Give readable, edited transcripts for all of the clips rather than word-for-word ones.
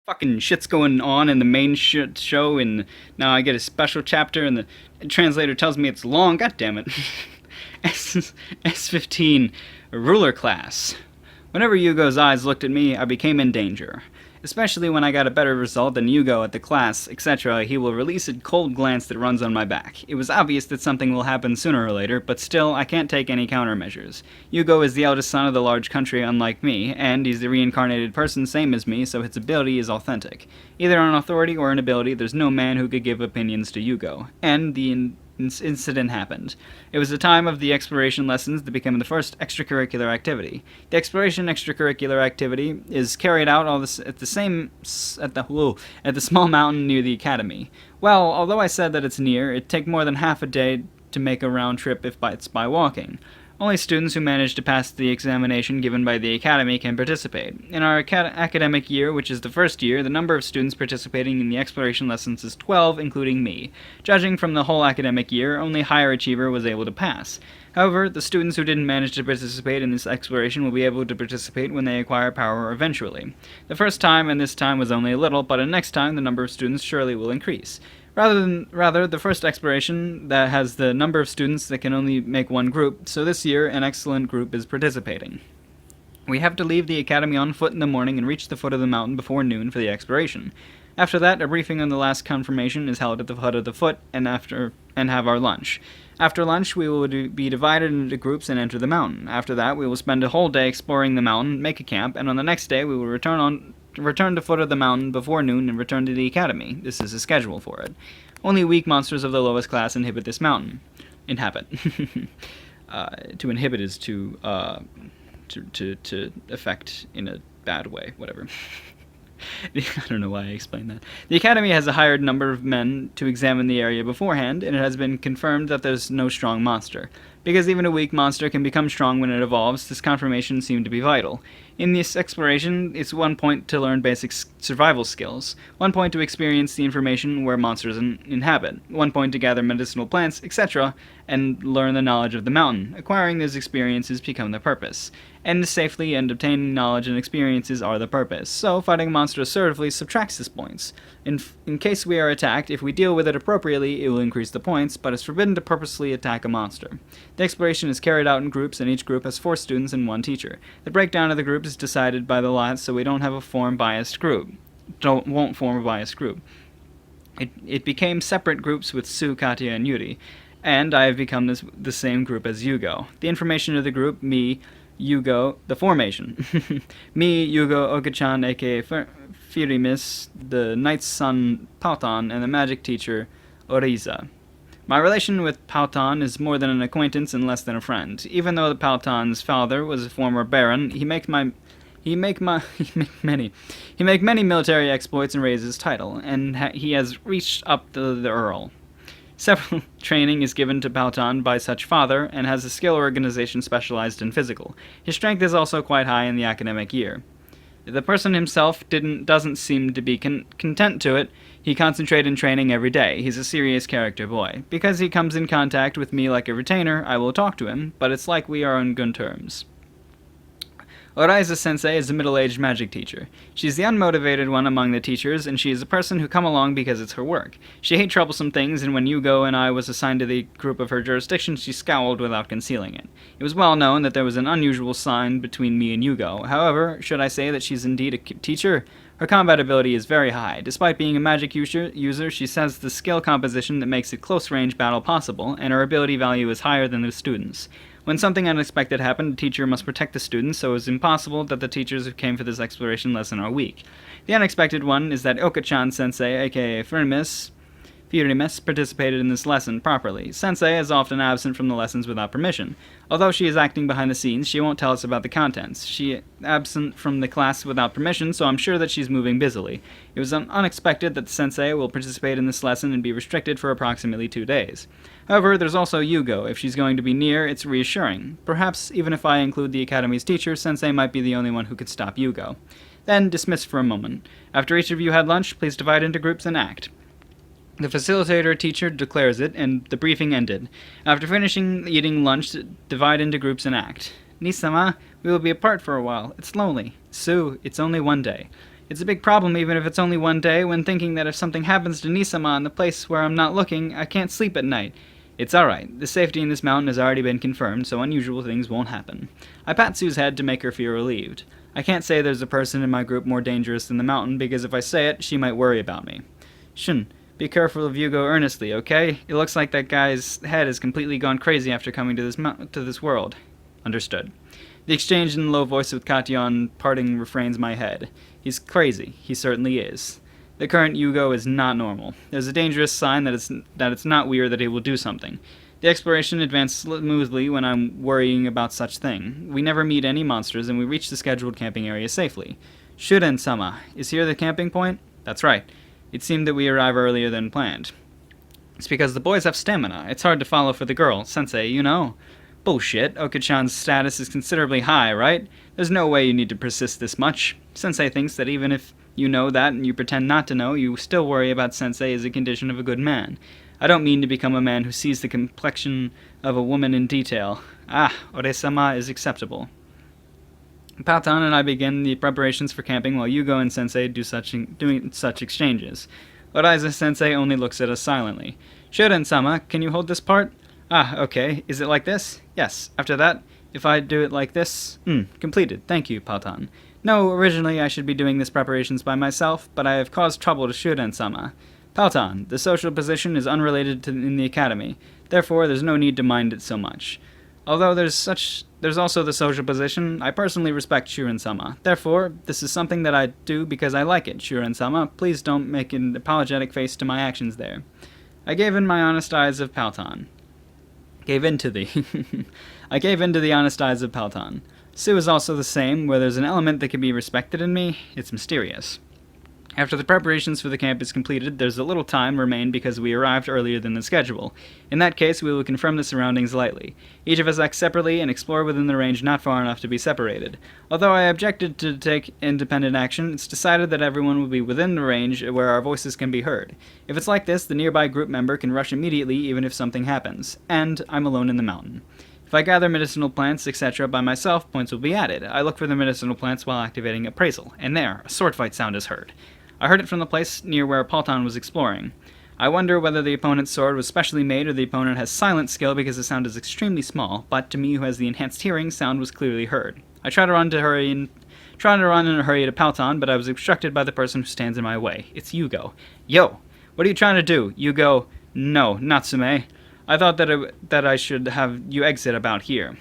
fucking shit's going on in the main show, and now I get a special chapter, and the translator tells me it's long. God damn it. S15 ruler class. Whenever Yugo's eyes looked at me, I became in danger. Especially when I got a better result than Yugo at the class, etc., he will release a cold glance that runs on my back. It was obvious that something will happen sooner or later, but still, I can't take any countermeasures. Yugo is the eldest son of the large country unlike me, and he's the reincarnated person same as me, so his ability is authentic. Either on authority or in ability, there's no man who could give opinions to Yugo. And the incident happened. It was the time of the exploration lessons that became the first extracurricular activity. The exploration extracurricular activity is carried out at the small mountain near the academy. Well, although I said that it's near, it'd take more than half a day to make a round trip if it's by walking. Only students who manage to pass the examination given by the Academy can participate. In our academic year, which is the first year, the number of students participating in the exploration lessons is 12, including me. Judging from the whole academic year, only higher achiever was able to pass. However, the students who didn't manage to participate in this exploration will be able to participate when they acquire power eventually. The first time and this time was only a little, but next time the number of students surely will increase. Rather, the first exploration that has the number of students that can only make one group, so this year an excellent group is participating. We have to leave the academy on foot in the morning and reach the foot of the mountain before noon for the exploration. After that, a briefing on the last confirmation is held at the foot of the foot and have our lunch. After lunch, we will be divided into groups and enter the mountain. After that, we will spend a whole day exploring the mountain, make a camp, and on the next day we will return to foot of the mountain before noon and return to the academy. This is a schedule for it. Only weak monsters of the lowest class inhabit this mountain. Inhabit. To inhibit is to affect in a bad way, whatever. I don't know why I explained that. The Academy has a hired number of men to examine the area beforehand, and it has been confirmed that there's no strong monster. Because even a weak monster can become strong when it evolves, this confirmation seemed to be vital. In this exploration, it's 1 point to learn basic survival skills, 1 point to experience the information where monsters inhabit, 1 point to gather medicinal plants, etc., and learn the knowledge of the mountain. Acquiring those experiences become the purpose. End safely and obtaining knowledge and experiences are the purpose, so fighting a monster assertively subtracts these points. In case we are attacked, if we deal with it appropriately, it will increase the points, but it's forbidden to purposely attack a monster. The exploration is carried out in groups, and each group has 4 students and 1 teacher. The breakdown of the group is decided by the lot, so we don't have a biased group. Won't form a biased group. It became separate groups with Sue, Katya, and Yuri, and I have become the same group as Yugo. The information of the group, me, Yugo, the formation. Me, Yugo, Oka-chan, aka Firimis, the Knight's son, Pautan, and the magic teacher, Oriza. My relation with Pautan is more than an acquaintance and less than a friend. Even though the Pautan's father was a former baron, he make many military exploits and raise his title, and he has reached up to the earl. Several training is given to Pautan by such father, and has a skill organization specialized in physical. His strength is also quite high in the academic year. The person himself doesn't seem to be content to it. He concentrates in training every day. He's a serious character boy. Because he comes in contact with me like a retainer, I will talk to him, but it's like we are on good terms. Oraiza-sensei is a middle-aged magic teacher. She's the unmotivated one among the teachers, and she is a person who come along because it's her work. She hates troublesome things, and when Yugo and I was assigned to the group of her jurisdiction, she scowled without concealing it. It was well known that there was an unusual sign between me and Yugo. However, should I say that she's indeed a teacher? Her combat ability is very high. Despite being a magic user, she has the skill composition that makes a close-range battle possible, and her ability value is higher than the students'. When something unexpected happened, the teacher must protect the students, so it is impossible that the teachers who came for this exploration lesson are weak. The unexpected one is that Oka-chan sensei, aka Firimis, participated in this lesson properly. Sensei is often absent from the lessons without permission. Although she is acting behind the scenes, she won't tell us about the contents. She is absent from the class without permission, so I'm sure that she's moving busily. It was unexpected that the sensei will participate in this lesson and be restricted for approximately 2 days. However, there's also Yugo. If she's going to be near, it's reassuring. Perhaps, even if I include the academy's teacher, sensei might be the only one who could stop Yugo. Then, dismiss for a moment. After each of you had lunch, please divide into groups and act. The facilitator teacher declares it, and the briefing ended. After finishing eating lunch, divide into groups and act. Nisama, we will be apart for a while. It's lonely. Sue, it's only 1 day. It's a big problem even if it's only one day, when thinking that if something happens to Nisama in the place where I'm not looking, I can't sleep at night. It's alright. The safety in this mountain has already been confirmed, so unusual things won't happen. I pat Sue's head to make her feel relieved. I can't say there's a person in my group more dangerous than the mountain, because if I say it, she might worry about me. Shun, be careful of Yugo earnestly, okay? It looks like that guy's head has completely gone crazy after coming to this world. Understood. The exchange in the low voice with Katyon parting refrains my head. He's crazy. He certainly is. The current Yugo is not normal. There's a dangerous sign that it's not weird that he will do something. The exploration advanced smoothly when I'm worrying about such thing. We never meet any monsters, and we reach the scheduled camping area safely. Shuden-sama, is here the camping point? That's right. It seemed that we arrive earlier than planned. It's because the boys have stamina. It's hard to follow for the girl. Sensei, you know. Bullshit. Oka-chan's status is considerably high, right? There's no way you need to persist this much. Sensei thinks that even if you know that and you pretend not to know, you still worry about Sensei as a condition of a good man. I don't mean to become a man who sees the complexion of a woman in detail. Ore-sama is acceptable. Patan and I begin the preparations for camping while Yugo and Sensei doing such exchanges. Oraiza-sensei only looks at us silently. Shuden-sama, can you hold this part? Okay. Is it like this? Yes. After that, if I do it like this? Completed. Thank you, Patan. No, originally I should be doing this preparations by myself, but I have caused trouble to Shuden-sama. Patan, the social position is unrelated in the academy. Therefore, there's no need to mind it so much. Although there's also the social position, I personally respect Shuren-sama. Therefore, this is something that I do because I like it, Shuren-sama. Please don't make an apologetic face to my actions there. I gave in my honest eyes of Paltan. I gave in to the honest eyes of Paltan. Sue is also the same. Where there's an element that can be respected in me, it's mysterious. After the preparations for the camp is completed, there's a little time remained because we arrived earlier than the schedule. In that case, we will confirm the surroundings lightly. Each of us acts separately and explore within the range not far enough to be separated. Although I objected to take independent action, it's decided that everyone will be within the range where our voices can be heard. If it's like this, the nearby group member can rush immediately even if something happens. And I'm alone in the mountain. If I gather medicinal plants, etc. by myself, points will be added. I look for the medicinal plants while activating appraisal, and there, a sword fight sound is heard. I heard it from the place near where Paltan was exploring. I wonder whether the opponent's sword was specially made or the opponent has silent skill because the sound is extremely small, but to me who has the enhanced hearing, sound was clearly heard. I try to run in a hurry to Paltan, but I was obstructed by the person who stands in my way. It's Yugo. Yo! What are you trying to do? Yugo. No, Natsume. I thought that I should have you exit about here.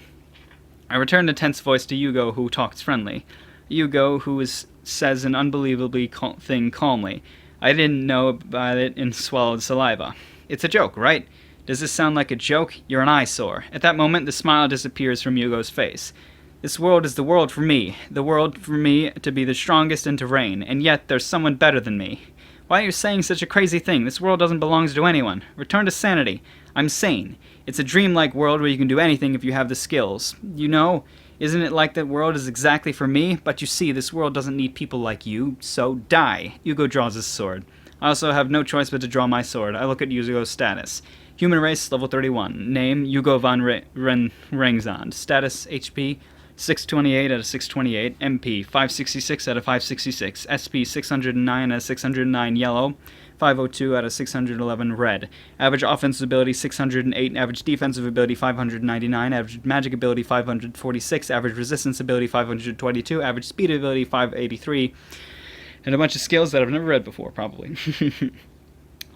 I returned a tense voice to Yugo, who talks friendly. Yugo, who says an unbelievably thing calmly. I didn't know about it and swallowed saliva. It's a joke, right? Does this sound like a joke? You're an eyesore. At that moment, the smile disappears from Yugo's face. This world is the world for me. The world for me to be the strongest and to reign. And yet, there's someone better than me. Why are you saying such a crazy thing? This world doesn't belong to anyone. Return to sanity. I'm sane. It's a dreamlike world where you can do anything if you have the skills. You know, isn't it like that world is exactly for me? But you see, this world doesn't need people like you, so die. Yugo draws his sword. I also have no choice but to draw my sword. I look at Yugo's status. Human race, level 31. Name, Yugo von Rengzand. Status, HP, 628 out of 628. MP, 566 out of 566. SP, 609 out of 609. Yellow, 502 out of 611 red. Average offensive ability 608, average defensive ability 599, average magic ability 546, average resistance ability 522, average speed ability 583, and a bunch of skills that I've never read before, probably.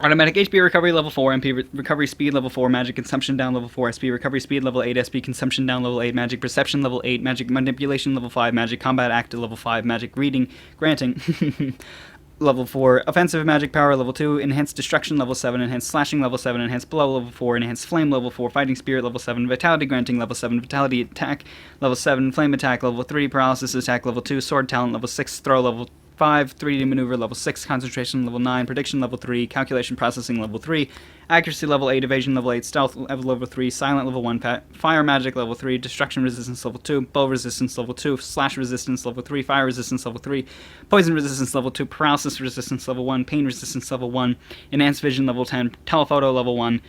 Automatic HP recovery level 4, MP recovery speed level 4, magic consumption down level 4, SP recovery speed level 8, SP consumption down level 8, magic perception level 8, magic manipulation level 5, magic combat act level 5, magic reading granting level 4, offensive magic power level 2, enhanced destruction level 7, enhanced slashing level 7, enhanced blow level 4, enhanced flame level 4, fighting spirit level 7, vitality granting level 7, vitality attack level 7, flame attack level 3, paralysis attack level 2, sword talent level 6, throw level 5, 3D maneuver level 6, concentration level 9, prediction level 3, calculation processing level 3, accuracy level 8, evasion level 8, stealth level 3, silent level 1, fire magic level 3, destruction resistance level 2, bow resistance level 2, slash resistance level 3, fire resistance level 3, poison resistance level 2, paralysis resistance level 1, pain resistance level 1, enhanced vision level 10, telephoto level 1,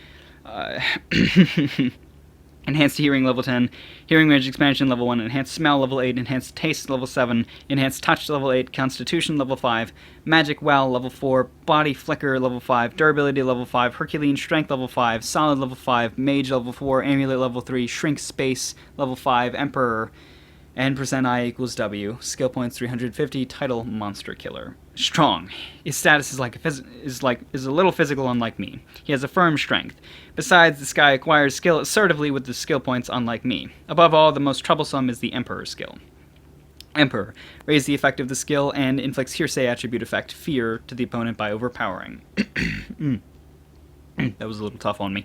Enhanced Hearing level 10, Hearing Range Expansion level 1, Enhanced Smell level 8, Enhanced Taste level 7, Enhanced Touch level 8, Constitution level 5, Magic Well level 4, Body Flicker level 5, Durability level 5, Herculean Strength level 5, Solid level 5, Mage level 4, Amulet level 3, Shrink Space level 5, Emperor, and %I equals W. Skill points 350. Title Monster Killer. Strong. His status is a little physical, unlike me. He has a firm strength. Besides, this guy acquires skill assertively with the skill points, unlike me. Above all, the most troublesome is the Emperor skill. Emperor. Raise the effect of the skill and inflicts hearsay attribute effect, fear, to the opponent by overpowering. That was a little tough on me.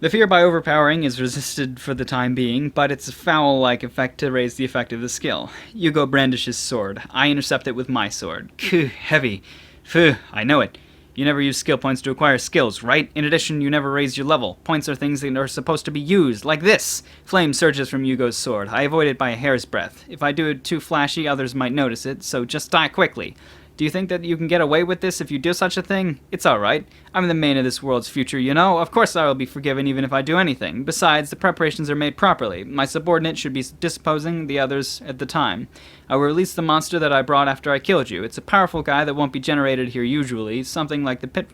The fear by overpowering is resisted for the time being, but it's a foul-like effect to raise the effect of the skill. Yugo brandishes sword. I intercept it with my sword. Heavy. Phew, I know it. You never use skill points to acquire skills, right? In addition, you never raise your level. Points are things that are supposed to be used, like this! Flame surges from Yugo's sword. I avoid it by a hair's breadth. If I do it too flashy, others might notice it, so just die quickly. Do you think that you can get away with this if you do such a thing? It's alright. I'm the main of this world's future, you know? Of course I will be forgiven even if I do anything. Besides, the preparations are made properly. My subordinate should be disposing the others at the time. I will release the monster that I brought after I killed you. It's a powerful guy that won't be generated here usually. Something like the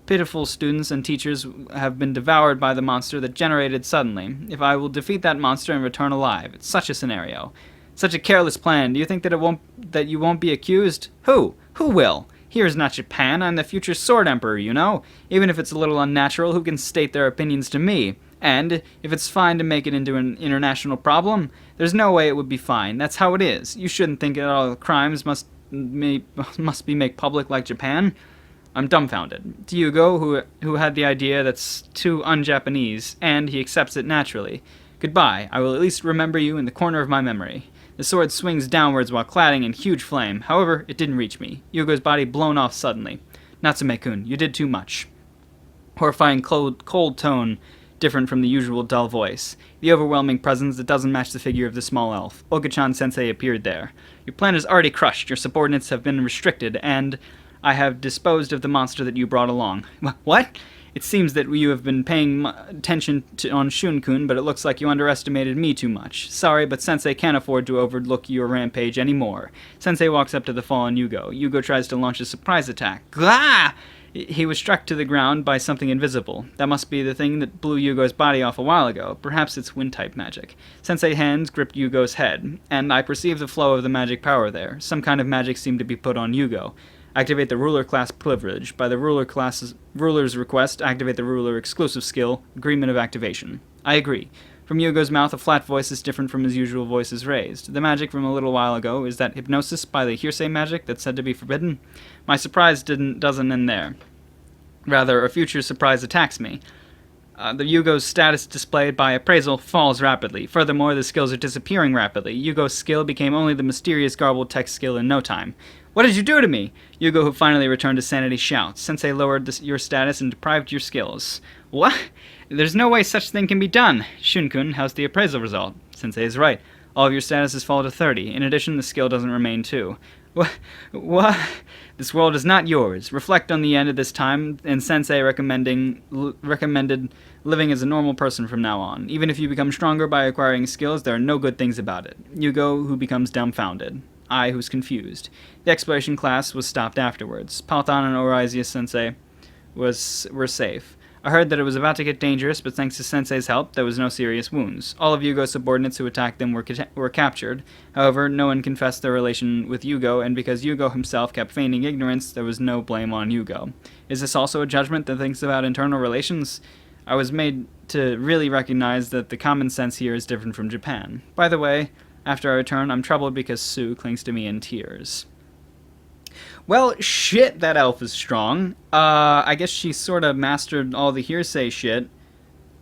pitiful students and teachers have been devoured by the monster that generated suddenly. If I will defeat that monster and return alive. It's such a scenario. Such a careless plan. Do you think that you won't be accused? Who? Who will? Here is not Japan. I'm the future Sword Emperor, you know? Even if it's a little unnatural, who can state their opinions to me? And if it's fine to make it into an international problem, there's no way it would be fine. That's how it is. You shouldn't think that all crimes must be made public like Japan. I'm dumbfounded. To Yugo, who had the idea that's too un-Japanese, and he accepts it naturally. Goodbye. I will at least remember you in the corner of my memory. The sword swings downwards while cladding in huge flame. However, it didn't reach me. Yugo's body blown off suddenly. Natsume-kun, you did too much. Horrifying cold tone, different from the usual dull voice. The overwhelming presence that doesn't match the figure of the small elf. Oga-chan-sensei appeared there. Your plan is already crushed. Your subordinates have been restricted, and I have disposed of the monster that you brought along. What? It seems that you have been paying attention on Shun-kun, but it looks like you underestimated me too much. Sorry, but Sensei can't afford to overlook your rampage anymore. Sensei walks up to the fallen Yugo. Yugo tries to launch a surprise attack. Gah! He was struck to the ground by something invisible. That must be the thing that blew Yugo's body off a while ago. Perhaps it's wind-type magic. Sensei's hands gripped Yugo's head, and I perceived the flow of the magic power there. Some kind of magic seemed to be put on Yugo. Activate the ruler class privilege. By the ruler's request, activate the ruler exclusive skill, agreement of activation. I agree. From Yugo's mouth, a flat voice is different from his usual voices raised. The magic from a little while ago, is that hypnosis by the hearsay magic that's said to be forbidden? My surprise doesn't end there. Rather, a future surprise attacks me. The Yugo's status displayed by appraisal falls rapidly. Furthermore, the skills are disappearing rapidly. Yugo's skill became only the mysterious garbled text skill in no time. What did you do to me? Yugo, who finally returned to sanity, shouts. Sensei lowered your status and deprived your skills. What? There's no way such thing can be done. Shun-kun, how's the appraisal result? Sensei is right. All of your statuses fall to 30. In addition, the skill doesn't remain too. What? This world is not yours. Reflect on the end of this time, and Sensei recommended living as a normal person from now on. Even if you become stronger by acquiring skills, there are no good things about it. Yugo, who becomes dumbfounded. I, who's confused. The exploration class was stopped afterwards. Paltan and Oraizius Sensei were safe. I heard that it was about to get dangerous, but thanks to Sensei's help, there was no serious wounds. All of Yugo's subordinates who attacked them were captured. However, no one confessed their relation with Yugo, and because Yugo himself kept feigning ignorance, there was no blame on Yugo. Is this also a judgment that thinks about internal relations? I was made to really recognize that the common sense here is different from Japan. By the way, after I return, I'm troubled because Sue clings to me in tears. Well, shit, that elf is strong. I guess she sort of mastered all the hearsay shit,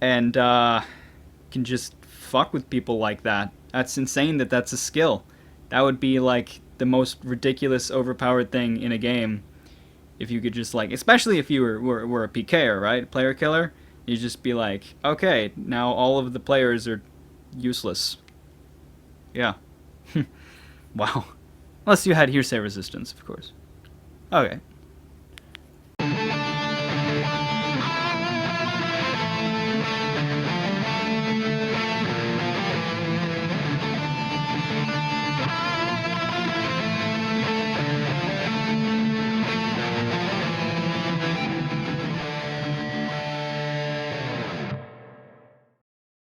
and, can just fuck with people like that. That's insane that that's a skill. That would be, like, the most ridiculous, overpowered thing in a game. If you could just, like, especially if you were a PKer, right? Player killer. You'd just be like, okay, now all of the players are useless. Yeah. Wow. Unless you had hearsay resistance, of course. Okay.